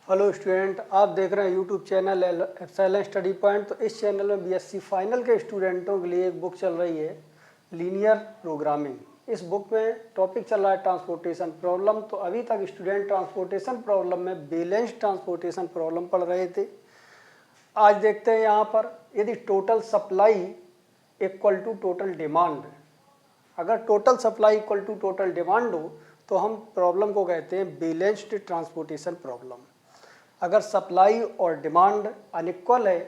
Hello student, आप देख रहे हैं YouTube channel epsilon study point. तो इस चैनल में बीएससी फाइनल के स्टूडेंटों के लिए एक बुक चल रही है लीनियर प्रोग्रामिंग। इस बुक में टॉपिक चल रहा है ट्रांसपोर्टेशन प्रॉब्लम। तो अभी तक स्टूडेंट ट्रांसपोर्टेशन प्रॉब्लम में बैलेंस ट्रांसपोर्टेशन प्रॉब्लम पढ़ रहे थे। आज देखते हैं यहाँ पर, यदि total supply equal to total demand, अगर total supply equal to total demand हो तो हम प्रॉब्लम को कहते हैं बैलेंस्ड ट्रांसपोर्टेशन प्रॉब्लम। अगर सप्लाई और डिमांड अनइक्वल है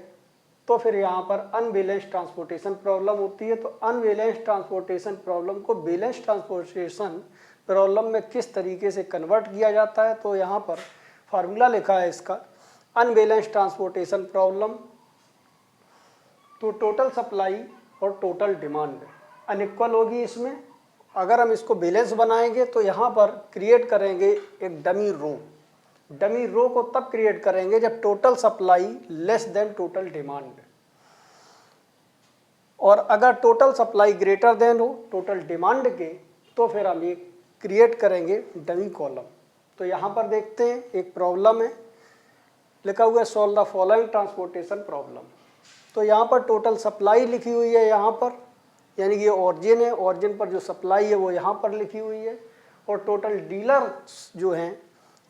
तो फिर यहाँ पर अनबैलेंस ट्रांसपोर्टेशन प्रॉब्लम होती है। तो अनबैलेंस ट्रांसपोर्टेशन प्रॉब्लम को बैलेंस ट्रांसपोर्टेशन प्रॉब्लम में किस तरीके से कन्वर्ट किया जाता है, तो यहाँ पर फार्मूला लिखा है इसका। अनबैलेंस ट्रांसपोर्टेशन प्रॉब्लम, तो टोटल सप्लाई और टोटल डिमांड अनइक्वल होगी इसमें। अगर हम इसको बैलेंस बनाएंगे तो यहाँ पर क्रिएट करेंगे एक डमी रो। डमी रो को तब क्रिएट करेंगे जब total supply less than total demand, और अगर टोटल सप्लाई ग्रेटर देन हो टोटल डिमांड के, तो फिर हम ये क्रिएट करेंगे डमी कॉलम। तो यहाँ पर देखते हैं एक प्रॉब्लम है, लिखा हुआ है solve the following transportation problem. तो यहाँ पर टोटल सप्लाई लिखी हुई है यहाँ पर, यानी कि ये ऑरिजिन है, ऑरिजिन पर जो सप्लाई है वो यहाँ पर लिखी हुई है, और टोटल डीलर जो हैं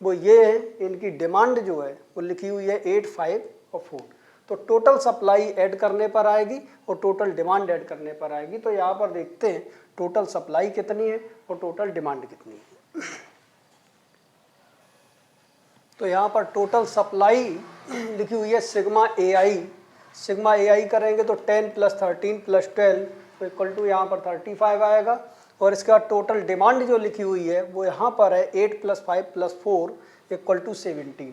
वो ये है, इनकी डिमांड जो है वो लिखी हुई है 8, 5 और 4। तो टोटल सप्लाई ऐड करने पर आएगी और टोटल डिमांड ऐड करने पर आएगी। तो यहाँ पर देखते हैं टोटल सप्लाई कितनी है और टोटल डिमांड कितनी है। तो यहाँ पर टोटल सप्लाई लिखी हुई है sigma a I. Sigma a आई करेंगे तो 10 + 13 + 12 तो इक्वल टू यहाँ पर 35 आएगा। और इसके बाद टोटल डिमांड जो लिखी हुई है वो यहाँ पर है 8 + 5 + 4 इक्वल टू 17।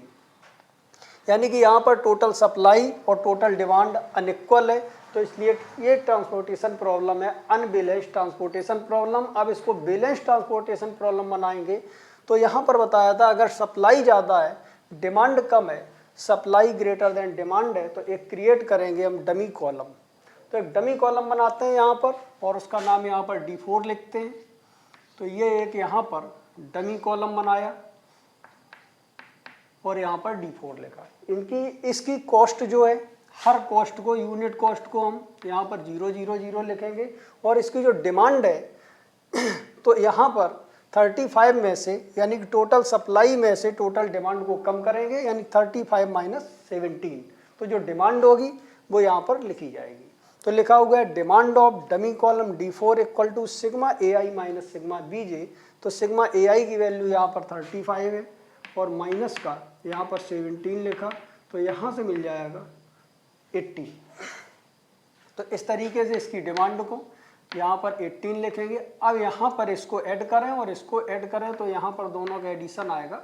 यानी कि यहाँ पर टोटल सप्लाई और टोटल डिमांड अनइक्वल है। तो इसलिए ये ट्रांसपोर्टेशन प्रॉब्लम है अनबैलेंस्ड ट्रांसपोर्टेशन प्रॉब्लम। अब इसको बैलेंस ट्रांसपोर्टेशन प्रॉब्लम बनाएंगे तो यहाँ पर बताया था अगर सप्लाई ज़्यादा है डिमांड कम है, सप्लाई ग्रेटर देन डिमांड है, तो एक क्रिएट करेंगे हम डमी कॉलम। तो एक डमी कॉलम बनाते हैं यहाँ पर और उसका नाम यहाँ पर D4 लिखते हैं। तो ये एक यहाँ पर डमी कॉलम बनाया और यहाँ पर D4 लिखा। इसकी कॉस्ट जो है, हर कॉस्ट को, यूनिट कॉस्ट को हम यहाँ पर 0, 0, 0 लिखेंगे। और इसकी जो डिमांड है तो यहाँ पर 35 में से, यानी कि टोटल सप्लाई में से टोटल डिमांड को कम करेंगे, यानी 35 - 17। तो जो डिमांड होगी वो यहाँ पर लिखी जाएगी। तो लिखा हुआ है demand of dummy column D4 equal to sigma a i minus sigma b j. तो सिग्मा ए आई की वैल्यू यहाँ पर 35 है और माइनस का यहाँ पर 17 लिखा, तो यहाँ से मिल जाएगा 80। तो इस तरीके से इसकी डिमांड को यहाँ पर 18 लिखेंगे। अब यहाँ पर इसको ऐड करें और इसको ऐड करें तो यहाँ पर दोनों का एडिशन आएगा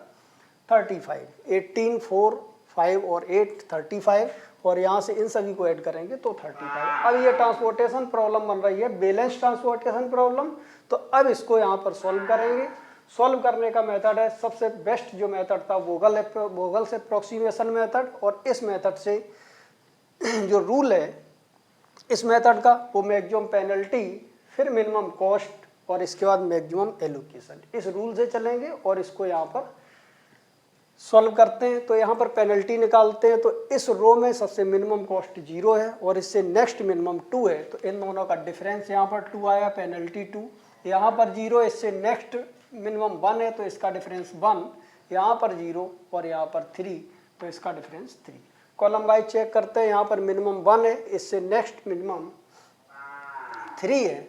35। 18, 4, 5 और 8 35, और यहाँ से इन सभी को ऐड करेंगे तो 35। अब ये ट्रांसपोर्टेशन प्रॉब्लम बन रही है बैलेंस ट्रांसपोर्टेशन प्रॉब्लम। तो अब इसको यहाँ पर सॉल्व करेंगे। सॉल्व करने का मेथड है, सबसे बेस्ट जो मेथड था वोगल्स अप्रोक्सीमेशन मेथड। और इस मेथड से जो रूल है इस मेथड का, वो मैक्सिमम पेनल्टी, फिर मिनिमम कॉस्ट और इसके बाद मैक्सिमम एलोकेशन, इस रूल से चलेंगे और इसको यहाँ पर सॉल्व करते हैं। तो यहाँ पर पेनल्टी निकालते हैं। तो इस रो में सबसे मिनिमम कॉस्ट 0 है और इससे नेक्स्ट मिनिमम 2 है, तो इन दोनों का डिफरेंस यहाँ पर 2 आया, पेनल्टी 2। यहाँ पर 0, इससे नेक्स्ट मिनिमम 1 है तो इसका डिफरेंस 1, यहाँ पर 0 और यहाँ पर 3, तो इसका डिफरेंस 3। कॉलम वाइज चेक करते हैं। यहाँ पर मिनिमम 1 है, इससे नेक्स्ट मिनिमम 3 है,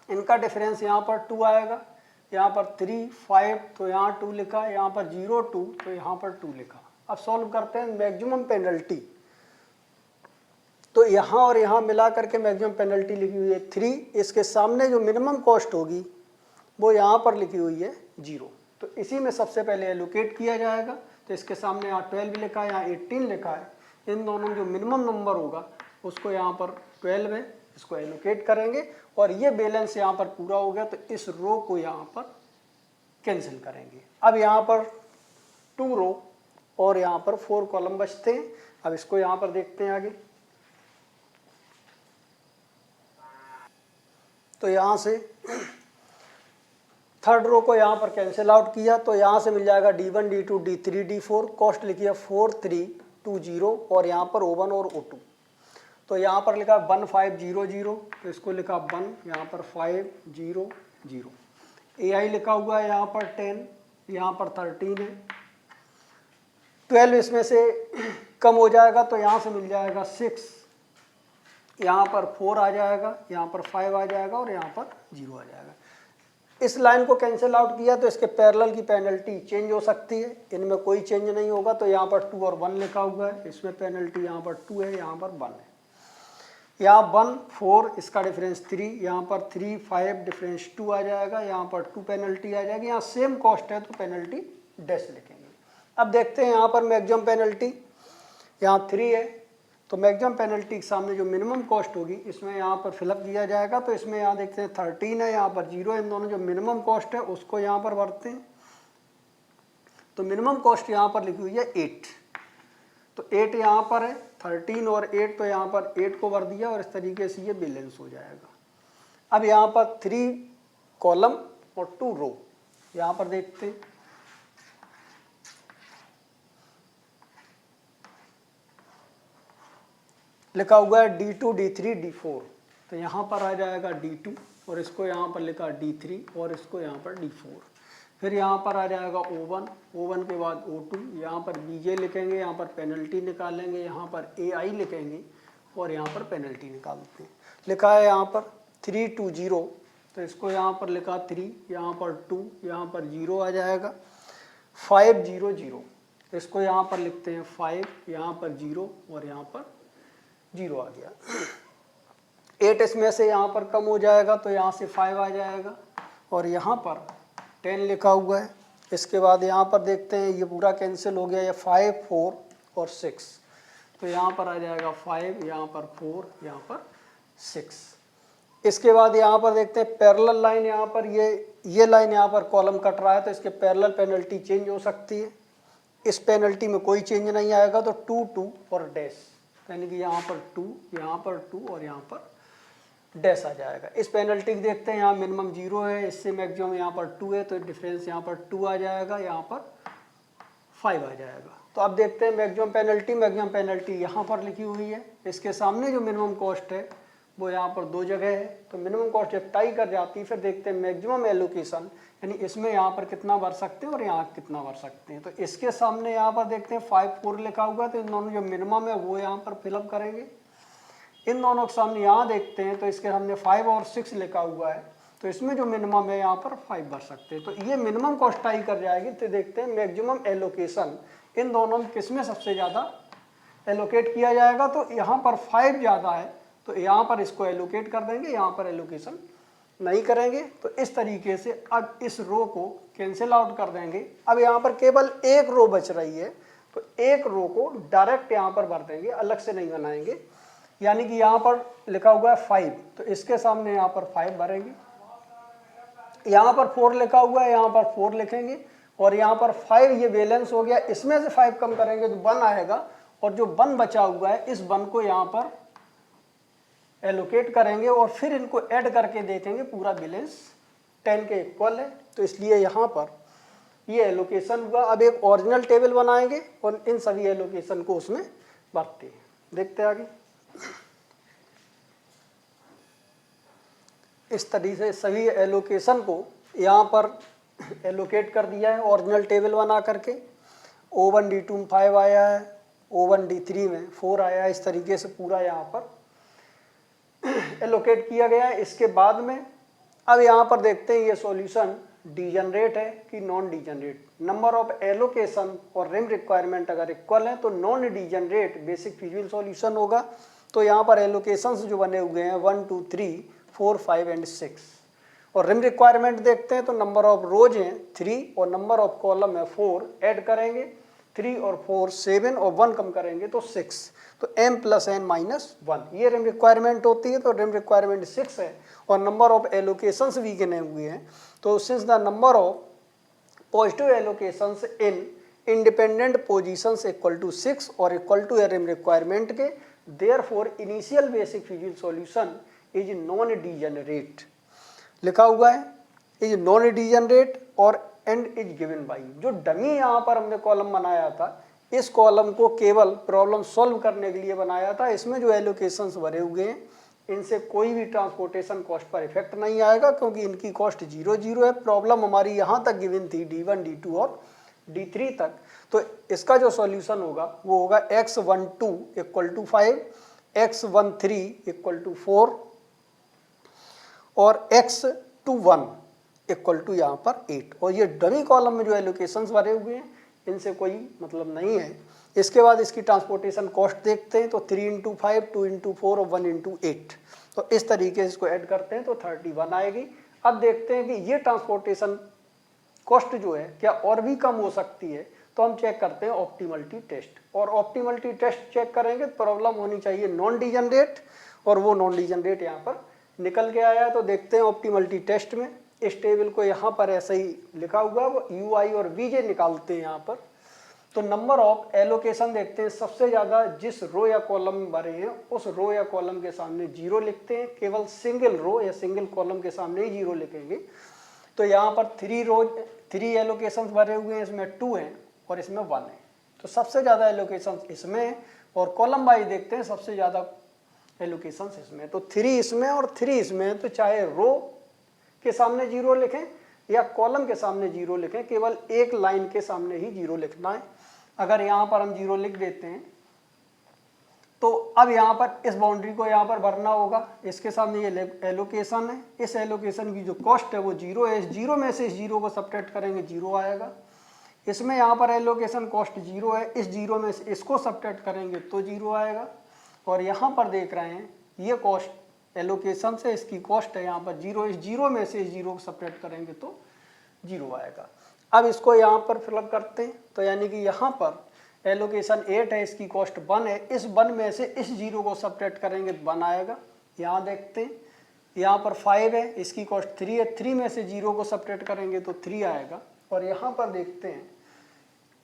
इनका डिफरेंस यहाँ पर 2 आएगा। यहाँ पर 3, 5 तो यहाँ 2 लिखा, यहाँ पर 0, 2 तो यहाँ पर 2 लिखा। अब सॉल्व करते हैं मैक्सिमम पेनल्टी। तो यहाँ और यहाँ मिला करके मैक्सिमम पेनल्टी लिखी हुई है 3। इसके सामने जो मिनिमम कॉस्ट होगी वो यहाँ पर लिखी हुई है 0। तो इसी में सबसे पहले एलोकेट किया जाएगा। तो इसके सामने यहाँ 12 लिखा है, यहाँ 18 लिखा है। इन दोनों में जो मिनिमम नंबर होगा उसको यहाँ पर 12 है, इसको एलोकेट करेंगे और ये बैलेंस यहाँ पर पूरा हो गया। तो इस रो को यहाँ पर कैंसिल करेंगे। अब यहाँ पर 2 रो और यहाँ पर 4 कॉलम बचते हैं। अब इसको यहाँ पर देखते हैं आगे। तो यहाँ से थर्ड रो को यहाँ पर कैंसिल आउट किया तो यहाँ से मिल जाएगा D1 D2 D3 D4, cost लिखी है 4320 और यहाँ पर O1 और O2। तो यहाँ पर लिखा 1500 तो इसको लिखा 1, यहाँ पर 500। AI लिखा हुआ है यहाँ पर 10, यहाँ पर 13 है। 12 इसमें से कम हो जाएगा तो यहाँ से मिल जाएगा 6, यहाँ पर 4 आ जाएगा, यहाँ पर 5 आ जाएगा और यहाँ पर 0 आ जाएगा। इस लाइन को कैंसिल आउट किया तो इसके पैरेलल की पेनल्टी चेंज हो सकती है, इनमें कोई चेंज नहीं होगा। तो यहाँ पर 2 और 1 लिखा हुआ है, इसमें पेनल्टी यहाँ पर 2 है, यहाँ पर 1 है। यहाँ 1 4 इसका डिफरेंस 3, यहाँ पर 3 5 डिफरेंस 2 आ जाएगा, यहाँ पर 2 पेनल्टी आ जाएगी। यहाँ सेम कॉस्ट है तो पेनल्टी डैश लिखेंगे। अब देखते हैं यहाँ पर मैक्सिमम पेनल्टी, यहाँ 3 है तो मैक्सिमम पेनल्टी के सामने जो मिनिमम कॉस्ट होगी इसमें यहाँ पर फिलअप किया जाएगा। तो इसमें यहाँ देखते हैं 13 है, यहाँ पर 0 है, इन दोनों जो मिनिमम कॉस्ट है उसको यहाँ पर भरते हैं। तो मिनिमम कॉस्ट यहाँ पर लिखी हुई है 8, तो 8 यहाँ पर है, 13 और 8 तो यहाँ पर 8 को भर दिया और इस तरीके से ये बैलेंस हो जाएगा। अब यहाँ पर 3 कॉलम और 2 रो, यहाँ पर देखते हैं। लिखा हुआ है D2 D3 D4, तो यहाँ पर आ जाएगा D2 और इसको यहाँ पर लिखा D3 और इसको यहाँ पर D4। फिर यहाँ पर आ जाएगा O1, O1 के बाद O2, यहाँ पर BJ लिखेंगे, यहाँ पर पेनल्टी निकालेंगे, यहाँ पर AI लिखेंगे और यहाँ पर पेनल्टी निकालते हैं। लिखा है यहाँ पर 320 तो इसको यहाँ पर लिखा 3, यहाँ पर 2, यहाँ पर 0 आ जाएगा। 500 तो इसको यहाँ पर लिखते हैं 5, यहाँ पर 0 और यहाँ पर 0 आ गया। 8 इसमें से यहाँ पर कम हो जाएगा तो यहाँ से 5 आ जाएगा और यहाँ पर 10 लिखा हुआ है। इसके बाद यहाँ पर देखते हैं ये पूरा कैंसिल हो गया, ये 5 4 और 6 तो यहाँ पर आ जाएगा 5, यहाँ पर 4, यहाँ पर 6। इसके बाद यहाँ पर देखते हैं पैरेलल लाइन, यहाँ पर ये लाइन यहाँ पर कॉलम कट रहा है तो इसके पैरेलल पेनल्टी चेंज हो सकती है। इस पेनल्टी में कोई चेंज नहीं आएगा तो 2 2 और डैश, यानी कि यहाँ पर 2, यहाँ पर 2 और यहाँ पर डैश आ जाएगा। इस पेनल्टी को देखते हैं, यहाँ मिनिमम 0 है, इससे मैक्सिमम यहाँ पर 2 है तो डिफरेंस यहाँ पर 2 आ जाएगा, यहाँ पर 5 आ जाएगा। तो अब देखते हैं मैक्सिमम पेनल्टी यहाँ पर लिखी हुई है। इसके सामने जो मिनिमम कॉस्ट है वो यहाँ पर 2 जगह है, तो मिनिमम कॉस्ट जब टाई कर जाती है फिर देखते हैं मैक्सिमम एलोकेशन, यानी इसमें यहाँ पर कितना भर सकते हैं और यहाँ कितना भर सकते हैं। तो इसके सामने यहाँ पर देखते हैं 5 4 लिखा हुआ है तो इन दोनों जो मिनिमम है वो यहाँ पर फिलअप करेंगे। इन दोनों के सामने यहाँ देखते हैं तो इसके सामने 5 और 6 लिखा हुआ है तो इसमें जो मिनिमम है यहाँ पर 5 भर सकते हैं। तो ये मिनिमम कॉस्ट टाई कर जाएगी। तो देखते हैं मैक्सिमम एलोकेशन इन दोनों में किसमें सबसे ज़्यादा एलोकेट किया जाएगा। तो यहाँ पर 5 ज़्यादा है तो यहाँ पर इसको एलोकेट कर देंगे, यहाँ पर एलोकेशन नहीं करेंगे। तो इस तरीके से अब इस रो को कैंसिल आउट कर देंगे। अब यहाँ पर केवल एक रो बच रही है तो एक रो को डायरेक्ट यहाँ पर भर देंगे, अलग से नहीं बनाएंगे। यानी कि यहाँ पर लिखा हुआ है 5 तो इसके सामने यहाँ पर 5 भरेंगे। यहाँ पर 4 लिखा हुआ है, यहाँ पर 4 लिखेंगे और यहाँ पर 5 ये बैलेंस हो गया, इसमें से 5 कम करेंगे तो 1 आएगा और जो 1 बचा हुआ है इस 1 को यहाँ पर एलोकेट करेंगे और फिर इनको ऐड करके देखेंगे पूरा बैलेंस 10 के इक्वल है। तो इसलिए यहाँ पर ये एलोकेशन हुआ। अब एक ओरिजिनल टेबल बनाएंगे और इन सभी एलोकेशन को उसमें भरते हैं। देखते हैं आगे। इस तरीके से सभी एलोकेशन को यहाँ पर एलोकेट कर दिया है ओरिजिनल टेबल बना करके। O1 D2 में 5 आया है, O1 D3 में 4 आया है। इस तरीके से पूरा यहाँ पर एलोकेट किया गया है। इसके बाद में अब यहाँ पर देखते हैं ये सॉल्यूशन डीजनरेट है कि non degenerate. Number of allocation और रिम रिक्वायरमेंट अगर इक्वल है तो non degenerate basic feasible solution होगा। तो यहाँ पर एलोकेशंस जो बने हुए हैं 1 2 3 4 5 एंड 6 और रिम रिक्वायरमेंट देखते हैं तो नंबर ऑफ रोज हैं 3 और नंबर ऑफ कॉलम है 4, ऐड करेंगे 3 और 4 7 और 1 कम करेंगे तो 6, तो m + n - 1 ये रिम रिक्वायरमेंट होती है। तो रिम रिक्वायरमेंट 6 है और नंबर ऑफ एलोकेशंस भी गिने हुए हैं। तो since the number of positive allocations in independent positions equal to 6 और इक्वल टू रिम रिक्वायरमेंट के, therefore initial basic feasible solution is non degenerate लिखा हुआ है। इज नॉन डिजेनरेट और एंड इज गिवन बाई। जो डमी यहाँ पर हमने कॉलम बनाया था, इस कॉलम को केवल प्रॉब्लम सॉल्व करने के लिए बनाया था। इसमें जो एलोकेशंस भरे हुए हैं इनसे कोई भी ट्रांसपोर्टेशन कॉस्ट पर इफेक्ट नहीं आएगा, क्योंकि इनकी कॉस्ट 0 0 है। प्रॉब्लम हमारी यहाँ तक गिवन थी D1 D2 और D3 तक। तो इसका जो सॉल्यूशन होगा वो होगा x12 = 5, x13 = 4 और x21 = यहाँ पर 8। और ये डमी कॉलम में जो एलोकेशंस भरे हुए हैं इनसे कोई मतलब नहीं है। इसके बाद इसकी ट्रांसपोर्टेशन कॉस्ट देखते हैं, तो 3 × 5, 2 × 4 और 1 × 8। तो इस तरीके से इसको ऐड करते हैं तो 31 आएगी। अब देखते हैं कि ये ट्रांसपोर्टेशन कॉस्ट जो है क्या और भी कम हो सकती है। तो हम चेक करते हैं ऑप्टिमलिटी टेस्ट, और ऑप्टिमलिटी टेस्ट चेक करेंगे प्रॉब्लम होनी चाहिए नॉन डिजेनरेट, और वो नॉन डिजेनरेट यहाँ पर निकल के आया है। तो देखते हैं ऑप्टिमलिटी टेस्ट में इस टेबल को यहाँ पर ऐसे ही लिखा हुआ है, वो UI और VJ निकालते हैं यहाँ पर। तो नंबर ऑफ एलोकेशन देखते हैं, सबसे ज़्यादा जिस रो या कॉलम में भरे हैं उस रो या कॉलम के सामने 0 लिखते हैं। केवल सिंगल रो या सिंगल कॉलम के सामने ही 0 लिखेंगे। तो यहाँ पर 3 एलोकेशन भरे हुए हैं, इसमें 2 हैं और इसमें 1 है। तो सबसे ज़्यादा एलोकेशन इसमें है, और कॉलम वाइज देखते हैं सबसे ज़्यादा एलोकेशन इसमें। तो 3 इसमें और 3 इसमें। तो चाहे रो के सामने 0 लिखें या कॉलम के सामने 0 लिखें, केवल एक लाइन के सामने ही 0 लिखना है। अगर यहाँ पर हम 0 लिख देते हैं तो अब यहाँ पर इस बाउंड्री को यहाँ पर भरना होगा। इसके सामने ये एलोकेशन है, इस एलोकेशन की जो कॉस्ट है वो 0 है। इस 0 में से इस 0 को सब्ट्रैक्ट करेंगे 0 आएगा। इसमें यहाँ पर एलोकेशन कॉस्ट 0 है, इस 0 में से इसको सब्ट्रैक्ट करेंगे तो 0 आएगा। और यहाँ पर देख रहे हैं ये कॉस्ट एलोकेशन से इसकी कॉस्ट है यहाँ पर 0, इस 0 में से इस 0 को सब्ट्रैक्ट करेंगे तो 0 आएगा। अब इसको यहाँ पर फिलअप करते हैं, तो यानी कि यहाँ पर एलोकेशन 8 है, इसकी कॉस्ट 1 है। इस 1 में से इस 0 को सब्ट्रैक्ट करेंगे तो 1 आएगा। यहाँ देखते हैं यहाँ पर 5 है, इसकी कॉस्ट 3 है, 3 में से 0 को सब्ट्रैक्ट करेंगे तो 3 आएगा। और यहाँ पर देखते हैं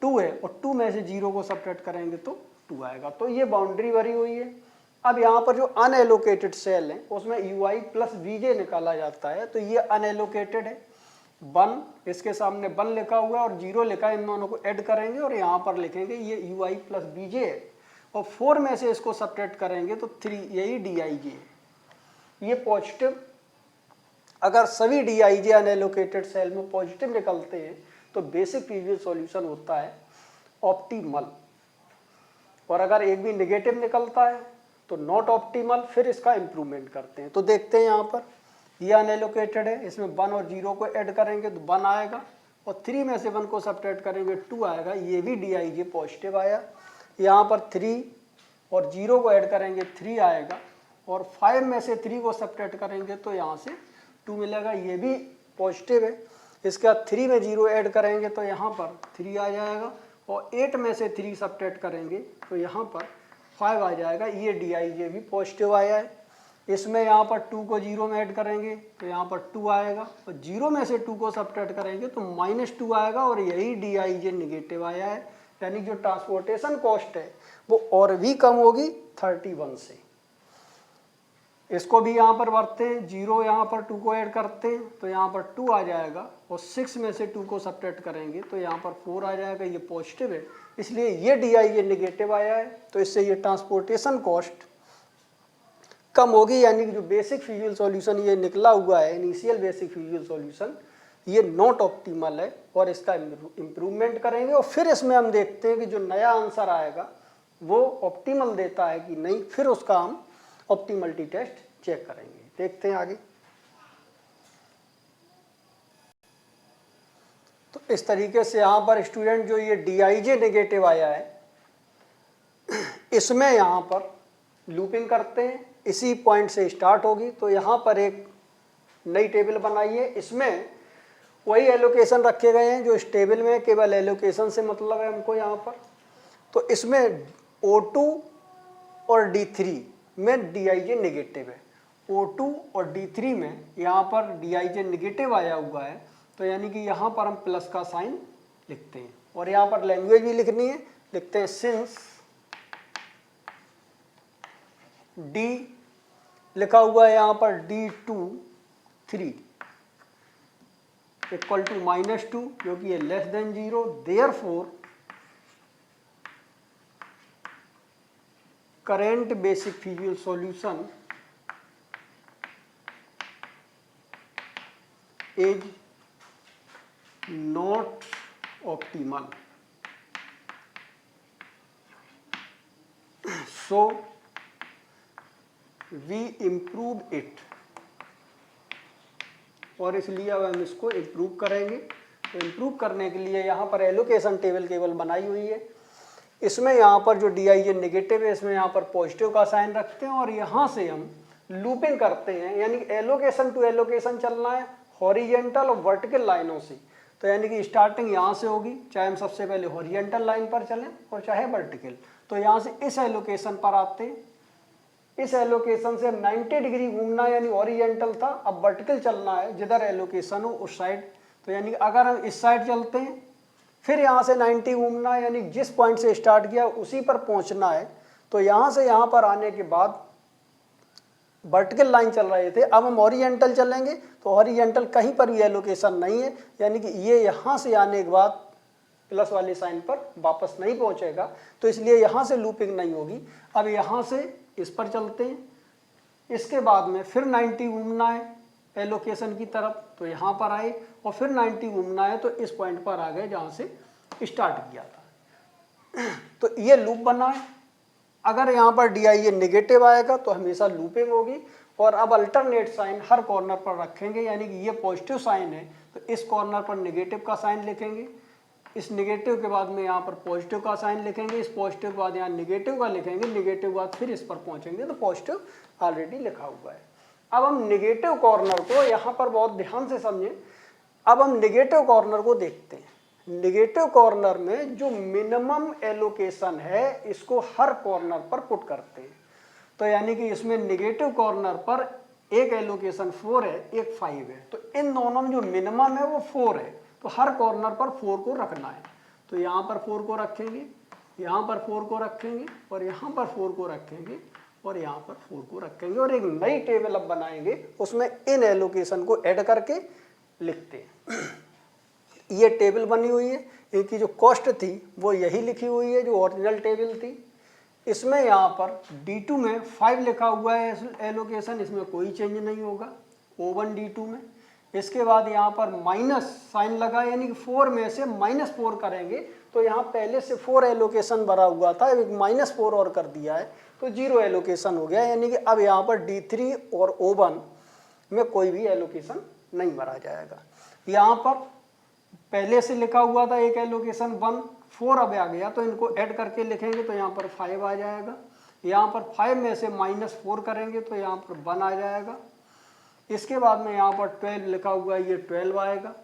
2 है, और 2 में से 0 को सब्ट्रैक्ट करेंगे तो 2 आएगा। तो ये बाउंड्री भरी हुई है। अब यहाँ पर जो अनएलोकेटेड सेल है उसमें UI + VJ निकाला जाता है। तो ये अनएलोकेटेड है, 1 इसके सामने 1 लिखा हुआ है और 0 लिखा है, इन दोनों को ऐड करेंगे और यहाँ पर लिखेंगे ये UI + VJ है। और 4 में से इसको सब्ट्रैक्ट करेंगे तो 3, यही DIJ है। ये पॉजिटिव, अगर सभी DIJ अनएलोकेटेड सेल में पॉजिटिव निकलते हैं तो बेसिक ट्रिवियल सॉल्यूशन होता है ऑप्टिमल, और अगर एक भी नेगेटिव निकलता है तो नॉट ऑप्टिमल। फिर इसका इम्प्रूवमेंट करते हैं। तो देखते हैं यहाँ पर ये अनएलोकेटेड है, इसमें 1 और 0 को ऐड करेंगे तो 1 आएगा, और 3 में से 1 को सब्ट्रैक्ट करेंगे 2 आएगा। ये भी DIJ पॉजिटिव आया। यहाँ पर 3 और 0 को ऐड करेंगे 3 आएगा, और 5 में से 3 को सब्ट्रैक्ट करेंगे तो यहाँ से 2 मिलेगा, ये भी पॉजिटिव है। इसके बाद 3 में 0 ऐड करेंगे तो यहाँ पर 3 आ जाएगा, और 8 में से 3 सब्ट्रैक्ट करेंगे तो यहाँ पर 5 आ जाएगा। ये DIJ भी पॉजिटिव आया है। इसमें यहाँ पर 2 को 0 में ऐड करेंगे तो यहाँ पर 2 आएगा, और 0 में से 2 को सब्ट्रैक्ट करेंगे तो -2 आएगा, और यही DIJ नेगेटिव आया है। यानी जो ट्रांसपोर्टेशन कॉस्ट है वो और भी कम होगी 31 से। इसको भी यहाँ पर भरते हैं, 0 यहाँ पर 2 को ऐड करते हैं तो यहाँ पर 2 आ जाएगा, और 6 में से 2 को सब्ट्रैक्ट करेंगे तो यहाँ पर 4 आ जाएगा। ये पॉजिटिव है, इसलिए ये DIJ नेगेटिव आया है। तो इससे ये ट्रांसपोर्टेशन कॉस्ट कम होगी। यानी कि जो बेसिक फिजिकल सॉल्यूशन ये निकला हुआ है, इनिशियल बेसिक फिजिकल सॉल्यूशन, ये नॉट ऑप्टिमल है, और इसका इम्प्रूवमेंट करेंगे। और फिर इसमें हम देखते हैं कि जो नया आंसर आएगा वो ऑप्टिमल देता है कि नहीं, फिर उसका हम ऑप्टिमलिटी टेस्ट चेक करेंगे। देखते हैं आगे। तो इस तरीके से यहाँ पर स्टूडेंट जो ये DIJ नेगेटिव आया है, इसमें यहाँ पर लूपिंग करते हैं, इसी पॉइंट से स्टार्ट होगी। तो यहाँ पर एक नई टेबल बनाइए, इसमें वही एलोकेशन रखे गए हैं जो इस टेबल में, केवल एलोकेशन से मतलब है हमको यहाँ पर। तो इसमें O2 और D3 में DIJ नेगेटिव है, O2 और D3 में यहाँ पर DIJ नेगेटिव आया हुआ है। तो यानी कि यहाँ पर हम प्लस का साइन लिखते हैं, और यहाँ पर लैंग्वेज भी लिखनी है, लिखते हैं सिंस D लिखा हुआ है यहाँ पर D2 3, इक्वल टू -2 क्योंकि ये less than 0, therefore current basic feasible solution is not optimal, so we improve it, और इसलिए अब हम इसको इम्प्रूव करेंगे। तो इम्प्रूव करने के लिए यहाँ पर एलोकेशन टेबल केवल बनाई हुई है। इसमें यहाँ पर जो डी आई ए नेगेटिव है इसमें यहाँ पर पॉजिटिव का साइन रखते हैं और यहाँ से हम लूपिंग करते हैं, यानी एलोकेशन टू एलोकेशन चलना है हॉरिजेंटल और वर्टिकल लाइनों से। तो यानी कि स्टार्टिंग यहाँ से होगी, चाहे हम सबसे पहले हॉरिजेंटल लाइन पर चलें और चाहे वर्टिकल। तो यहाँ से इस एलोकेशन पर आते हैं, इस एलोकेशन से 90 डिग्री घूमना यानी हॉरिजेंटल था, अब वर्टिकल चलना है, जिधर एलोकेशन हो उस साइड। तो यानी अगर हम इस साइड चलते हैं फिर यहाँ से 90 घूमना है, यानी जिस पॉइंट से स्टार्ट किया उसी पर पहुँचना है। तो यहाँ से यहाँ पर आने के बाद वर्टिकल लाइन चल रहे थे, अब हम हॉरिजेंटल चलेंगे तो हॉरिजेंटल कहीं पर भी एलोकेशन नहीं है, यानी कि ये यहाँ से आने के बाद प्लस वाली साइन पर वापस नहीं पहुँचेगा, तो इसलिए यहाँ से लूपिंग नहीं होगी। अब यहाँ से इस पर चलते हैं, इसके बाद में फिर 90 घूमना है एलोकेशन की तरफ, तो यहाँ पर आए और फिर 90 घूमना है तो इस पॉइंट पर आ गए जहाँ से स्टार्ट किया था। तो ये लूप बना है। अगर यहाँ पर डी आई ए नेगेटिव आएगा तो हमेशा लूपिंग होगी, और अब अल्टरनेट साइन हर कॉर्नर पर रखेंगे, यानी कि ये पॉजिटिव साइन है तो इस कॉर्नर पर नेगेटिव का साइन लिखेंगे, इस नेगेटिव के बाद में यहाँ पर पॉजिटिव का साइन लिखेंगे, इस पॉजिटिव के बाद यहाँ नेगेटिव का लिखेंगे, नेगेटिव के बाद फिर इस पर पहुँचेंगे, तो पॉजिटिव ऑलरेडी लिखा हुआ है। अब हम नेगेटिव कॉर्नर को यहाँ पर बहुत ध्यान से समझें। अब हम नेगेटिव कॉर्नर को देखते हैं। नेगेटिव कॉर्नर में जो मिनिमम एलोकेशन है इसको हर कॉर्नर पर पुट करते हैं। तो यानी कि इसमें नेगेटिव कॉर्नर पर एक एलोकेशन 4 है, एक 5 है, तो इन दोनों में जो मिनिमम है वो 4 है, तो हर कॉर्नर पर 4 को रखना है। तो यहाँ पर 4 को रखेंगे, यहाँ पर 4 को रखेंगे और यहाँ पर 4 को रखेंगे और यहाँ पर 4 को रखेंगे, और एक नई टेबल अब बनाएंगे, उसमें इन एलोकेशन को ऐड करके लिखते हैं। ये टेबल बनी हुई है, इनकी जो कॉस्ट थी वो यही लिखी हुई है जो ओरिजिनल टेबल थी। इसमें यहाँ पर D2 में 5 लिखा हुआ है एलोकेशन, इसमें कोई चेंज नहीं होगा O1 D2 में। इसके बाद यहाँ पर माइनस साइन लगा, यानी कि 4 में से -4 करेंगे, तो यहाँ पहले से 4 एलोकेशन भरा हुआ था, एक -4 और कर दिया है तो 0 एलोकेशन हो गया, यानी कि अब यहाँ पर D3 और O1 में कोई भी एलोकेशन नहीं भरा जाएगा। यहाँ पर पहले से लिखा हुआ था एक एलोकेशन 1, 4 अब आ गया, तो इनको ऐड करके लिखेंगे तो यहाँ पर 5 आ जाएगा। यहाँ पर 5 में से -4 करेंगे तो यहाँ पर 1 आ जाएगा। इसके बाद में यहाँ पर 12 लिखा हुआ है, ये 12 आएगा।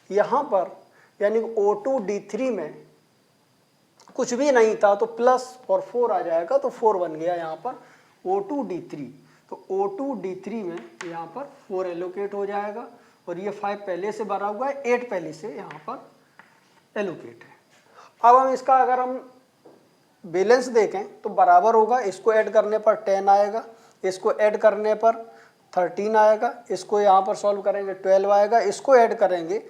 यहाँ पर यानी O2 D3 में कुछ भी नहीं था तो प्लस और 4 आ जाएगा, तो 4 बन गया यहाँ पर O2 D3। तो O2 D3 में यहाँ पर 4 एलोकेट हो जाएगा, और ये 5 पहले से भरा हुआ है, 8 पहले से यहाँ पर एलोकेट है। अब हम इसका अगर हम बैलेंस देखें तो बराबर होगा, इसको ऐड करने पर 10 आएगा, इसको ऐड करने पर 13 आएगा, इसको यहाँ पर सॉल्व करेंगे 12 आएगा, इसको ऐड करेंगे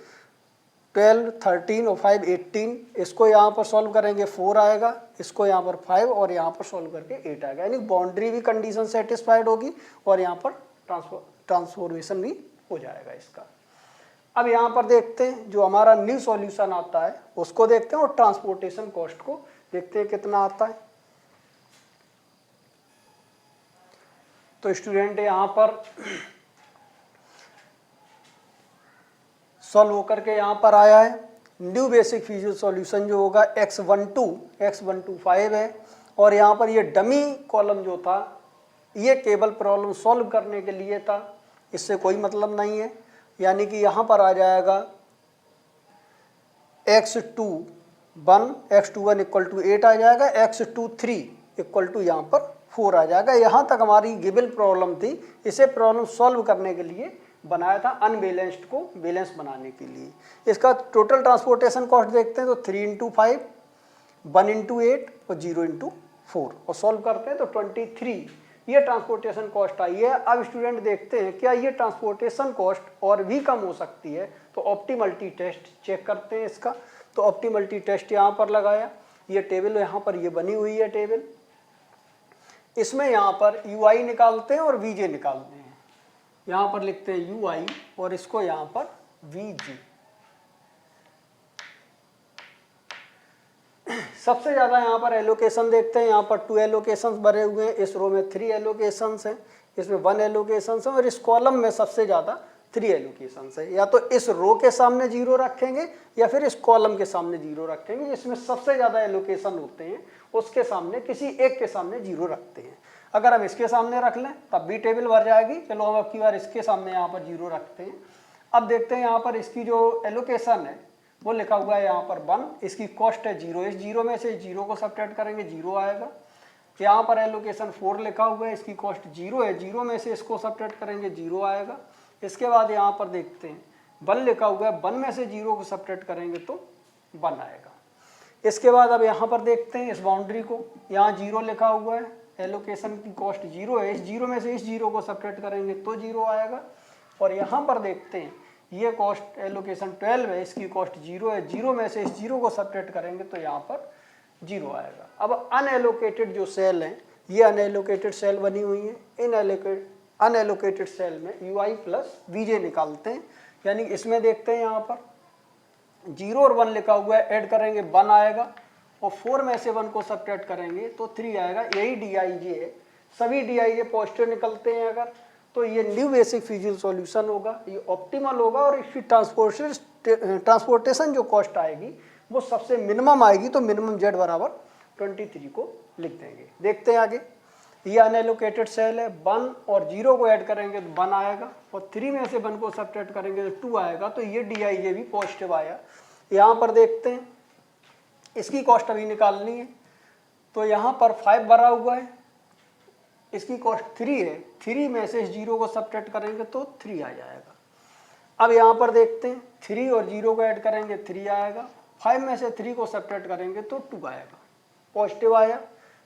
12, 13 और 5 18, इसको यहाँ पर सॉल्व करेंगे 4 आएगा, इसको यहाँ पर 5 और यहाँ पर सॉल्व करके 8 आएगा, यानी बाउंड्री भी कंडीशन सेटिस्फाइड होगी और यहाँ पर ट्रांसफॉर्मेशन भी हो जाएगा इसका। अब यहाँ पर देखते हैं जो हमारा न्यू सॉल्यूशन आता है उसको देखते हैं, और ट्रांसपोर्टेशन कॉस्ट को देखते हैं कितना आता है। तो स्टूडेंट यहाँ पर सॉल्व होकर के यहाँ पर आया है। न्यू बेसिक फिजिकल सॉल्यूशन जो होगा x12 5 है, और यहाँ पर ये डमी कॉलम जो था ये केवल प्रॉब्लम सॉल्व करने के लिए था, इससे कोई मतलब नहीं है। यानी कि यहाँ पर आ जाएगा x21 इक्वल टू 8 आ जाएगा, x23 इक्वल टू यहाँ पर 4 आ जाएगा। यहाँ तक हमारी गिवन प्रॉब्लम थी, इसे प्रॉब्लम सॉल्व करने के लिए बनाया था, अनबैलेंस्ड को बैलेंस बनाने के लिए। इसका टोटल ट्रांसपोर्टेशन कॉस्ट देखते हैं तो 3 इंटू 5, 1 इंटू 8 और 0 इंटू 4, और सॉल्व करते हैं तो 23 ये ट्रांसपोर्टेशन कॉस्ट आई है। अब स्टूडेंट देखते हैं क्या ये ट्रांसपोर्टेशन कॉस्ट और भी कम हो सकती है, तो ऑप्टिमलिटी टेस्ट चेक करते हैं इसका। तो ऑप्टिमलिटी टेस्ट यहाँ पर लगाया, ये टेबल यहाँ पर ये बनी हुई है टेबल, इसमें यहाँ पर UI निकालते हैं और VJ निकालते हैं। यहाँ पर लिखते हैं UI और इसको यहाँ पर VJ। सबसे ज़्यादा यहाँ पर एलोकेशन देखते हैं, यहाँ पर 2 एलोकेशंस भरे हुए हैं, इस रो में 3 एलोकेशंस हैं, इसमें 1 एलोकेशंस है और इस कॉलम में सबसे ज़्यादा 3 एलोकेशंस है। या तो इस रो के सामने 0 रखेंगे या फिर इस कॉलम के सामने 0 रखेंगे। इसमें सबसे ज़्यादा एलोकेशन होते हैं उसके सामने किसी एक के सामने 0 रखते हैं। अगर हम इसके सामने रख लें तब भी टेबल भर जाएगी। चलो हम अब की बार इसके सामने यहाँ पर 0 रखते हैं। अब देखते हैं यहाँ पर इसकी जो एलोकेशन है वो लिखा हुआ है यहाँ पर 1, इसकी कॉस्ट है 0, इस 0 में से 0 को सब्ट्रैक्ट करेंगे 0 आएगा। यहाँ पर एलोकेशन 4 लिखा हुआ है, इसकी कॉस्ट 0 है, 0 में से इसको सब्ट्रैक्ट करेंगे 0 आएगा। इसके बाद यहाँ पर देखते हैं 1 लिखा हुआ है, 1 में से 0 को सब्ट्रैक्ट करेंगे तो 1 आएगा। इसके बाद अब यहाँ पर देखते हैं इस बाउंड्री को, यहाँ 0 लिखा हुआ है, एलोकेशन की कॉस्ट 0 है, इस 0 में से इस 0 को सब्ट्रैक्ट करेंगे तो 0 आएगा। और यहाँ पर देखते हैं ये कॉस्ट एलोकेशन 12 है, इसकी कॉस्ट 0 है, 0 में से इस 0 को सब्ट्रैक्ट करेंगे तो यहाँ पर 0 आएगा। अब अनएलोकेटेड जो सेल हैं, ये अनएलोकेटेड सेल बनी हुई है, इन अनएलोकेटेड सेल में UI प्लस VJ निकालते हैं। यानी इसमें देखते हैं यहाँ पर 0 और 1 लिखा हुआ है, ऐड करेंगे 1 आएगा और 4 में से 1 को सब्ट्रैक्ट करेंगे तो 3 आएगा। यही DIJ है, सभी DIJ पॉजिटिव निकलते हैं अगर, तो ये न्यू बेसिक फिजिकल सॉल्यूशन होगा, ये ऑप्टिमल होगा और इसकी ट्रांसपोर्टेशन जो कॉस्ट आएगी वो सबसे मिनिमम आएगी। तो मिनिमम Z बराबर 23 को लिख देंगे। देखते हैं आगे, ये अनएलोकेटेड सेल है, 1 और 0 को ऐड करेंगे तो 1 आएगा और 3 में से 1 को सब्ट्रैक्ट करेंगे तो 2 आएगा। तो ये DIJ भी पॉजिटिव आया। यहाँ पर देखते हैं इसकी कॉस्ट अभी निकालनी है, तो यहाँ पर 5 भरा हुआ है, इसकी कॉस्ट 3 है, 3 में से इस 0 को सब्ट्रैक्ट करेंगे तो 3 आ जाएगा। अब यहाँ पर देखते हैं 3 और 0 को ऐड करेंगे 3 आएगा, 5 में से 3 को सब्ट्रैक्ट करेंगे तो 2 आएगा, पॉजिटिव आया।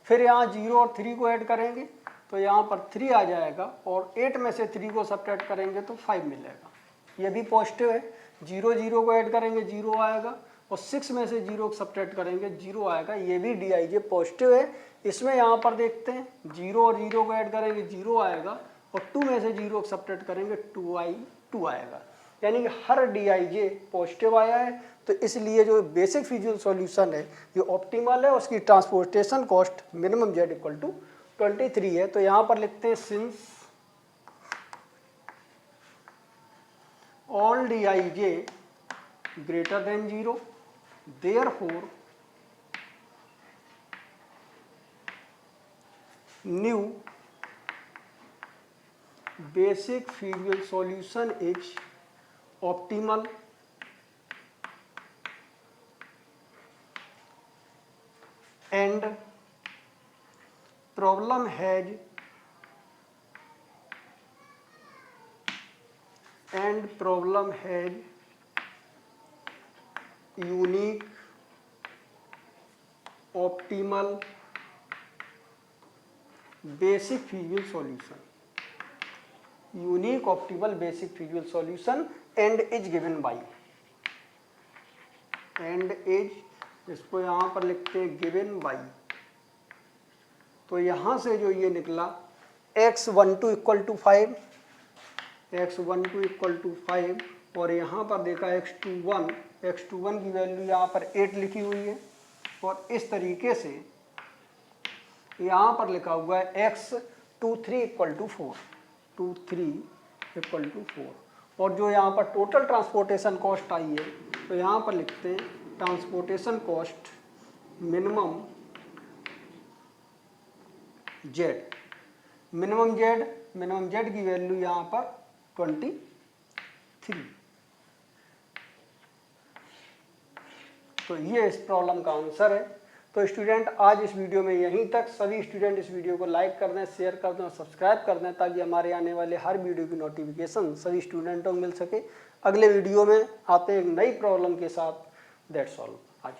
फिर यहाँ 0 और 3 को ऐड करेंगे तो यहाँ पर 3 आ जाएगा और 8 में से 3 को सब्ट्रैक्ट करेंगे तो 5 मिलेगा, ये भी पॉजिटिव है। 0 को ऐड करेंगे 0 आएगा और 6 में से 0 को सब्ट्रैक्ट करेंगे 0 आएगा, ये भी DIJ पॉजिटिव है। इसमें यहाँ पर देखते हैं 0 और 0 को ऐड करेंगे 0 आएगा और 2 में से 0 को सब्ट्रैक्ट करेंगे 2 आएगा, यानी कि हर DIJ पॉजिटिव आया है। तो इसलिए जो बेसिक फिजिकल सॉल्यूशन है ये ऑप्टिमल है, उसकी transportation cost minimum Z equal to 23 है। तो यहाँ पर लिखते हैं since all DIJ greater than 0, therefore new basic fiducial solution is optimal and problem has unique optimal basic fiducial solution, unique optimal basic fiducial solution and is given by, and is, इसको यहाँ पर लिखते हैं given by। तो यहाँ से जो ये निकला x12 equal to 5, x12 equal to 5 और यहाँ पर देखा x21 की वैल्यू यहाँ पर 8 लिखी हुई है और इस तरीके से यहाँ पर लिखा हुआ है x23 इक्वल टू 4 और जो यहाँ पर टोटल ट्रांसपोर्टेशन कॉस्ट आई है तो यहाँ पर लिखते हैं ट्रांसपोर्टेशन कॉस्ट मिनिमम Z की वैल्यू यहाँ पर 23। तो ये इस प्रॉब्लम का आंसर है। तो स्टूडेंट आज इस वीडियो में यहीं तक। सभी स्टूडेंट इस वीडियो को लाइक कर दें, शेयर कर दें और सब्सक्राइब कर दें ताकि हमारे आने वाले हर वीडियो की नोटिफिकेशन सभी स्टूडेंटों को मिल सके। अगले वीडियो में आते हैं एक नई प्रॉब्लम के साथ। That's all. आज